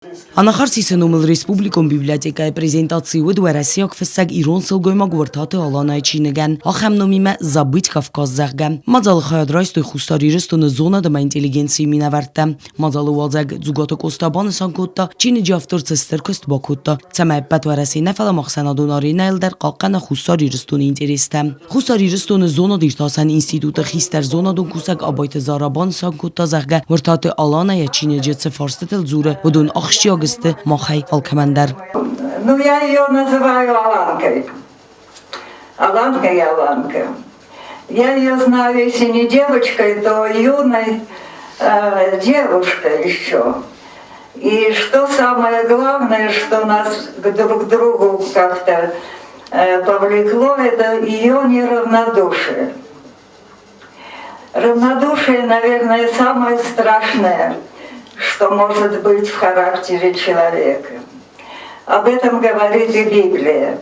Անախարսիսը նոմլ Ռեսպուբլիկոն բիբլիոտեկայի պրեզենտացիու դու երասիակ ֆսակ իրոն սլգոյմակ վրտատը ալանայ չինգան, ախեմ նոմիմը զաբույթ Կավկազ զաղգա, մածալը խայադրայս դույ խուստարիրստունը զոնա դմա ինտելիգենցիի մինավարտը, մածալը ուալզակ ձուգատը կոստաբանը սանքոտта, չինը ջավտոր ծստր բակոտта, ծամայ պատվարասի նեֆալը մախսանադուն արինա էլդար կաղկանը խուստարիրստունը ինտերեստը. Խուստարիրստունը զոնա դիրտասան ինստիտուտը խիստար զոնադուն կուսակ աբայտը զարաբան սանքոտта զաղգա, վրտատը аланայ չինը ջեցը фарстетел зуры, водун Ахщиогисты Махай Алкамандар. Ну, я ее называю Аланкой. Аланка. Я ее знаю, если не девочкой, то юной девушкой еще. И что самое главное, что нас друг к другу как-то повлекло, это ее неравнодушие. Равнодушие, наверное, самое страшное, что может быть в характере человека. Об этом говорит и Библия.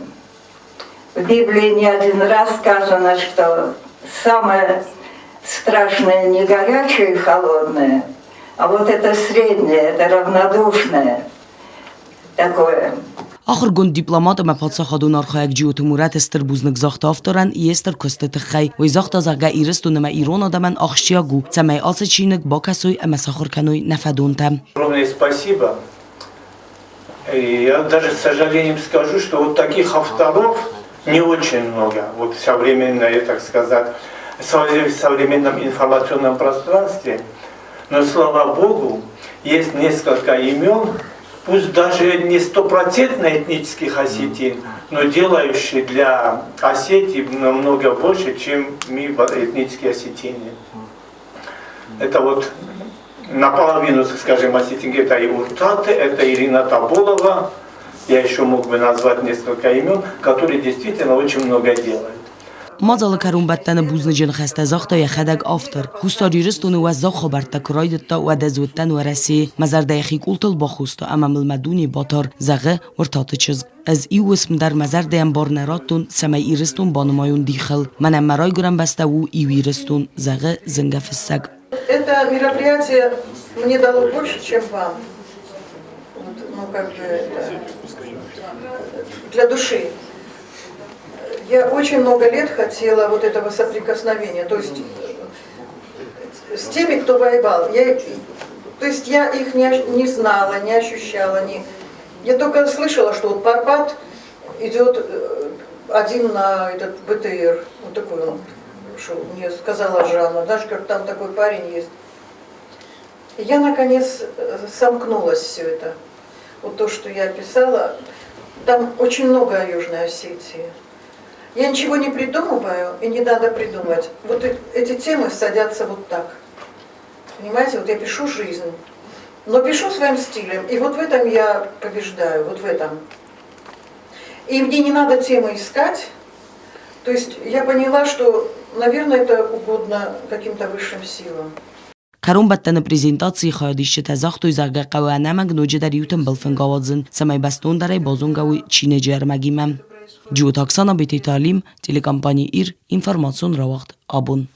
В Библии не один раз сказано, что самое страшное не горячее и холодное, а вот это среднее, это равнодушное такое. Ахыр гон дипломата мапатсахадун архаyak ջիոթումուրատ էստր բուզնկ զախտ ավտորան իեստր կոստը խայ ոյ զախտ ազագա իրստունը մա իրոն ադաման ախշիագու ծամայ ասչինկ բակասոy ամասախորքանոy նաфадунта. Огромное спасибо. Я даже с сожалением скажу, что вот таких авторов не очень много. Вот в современной, так сказать, в современном информационном пространстве. Но слава Богу, есть несколько имен, пусть даже не стопроцентно этнических осетин, но делающие для Осетии намного больше, чем мы этнические осетины. Это вот наполовину, скажем, осетинки, это и Уртаты, это Ирина Таболова, я еще мог бы назвать несколько имен, которые действительно очень много делают. Мазалы карумбаттаны бузныжын хасты захта яхадаг автор. Хустарирстуны вазза хабарта крайдта вадазуттан вараси мазарда яхик ултал бахуста амамл мадуни батар загы ورتاتچز از ایو اسم در مزار دیم بارنراتون سمای ایرستون بانمایون دیخل منم مرای گرم بسته و ایویرستون زغه زنگه فسگ. Это мероприятие мне дало больше, чем вам. Ну, как бы это, для души. Я очень много лет хотела вот этого соприкосновения, то есть с теми, кто воевал. То есть я их не знала, не ощущала. Я только слышала, что вот Парпат идет один на этот БТР. Вот такой он, что мне сказала Жанна, даже как там такой парень есть. И я наконец сомкнулась все это. Вот то, что я писала, там очень много о Южной Осетии. Я ничего не придумываю и не надо придумывать. Вот эти темы садятся вот так. Понимаете, вот я пишу жизнь, но пишу своим стилем. И вот в этом я побеждаю, вот в этом. И мне не надо темы искать. То есть я поняла, что, наверное, это угодно каким-то высшим силам. Карумбаттаны презентации хаядишче тазахтуй зага қаванамаг ноджедар ютен балфенгавадзын самай бастон дарай базунгауй чине джермагимам. Джиот Оксана Бетиталим, телекомпания ИР, информацион равахт Абун.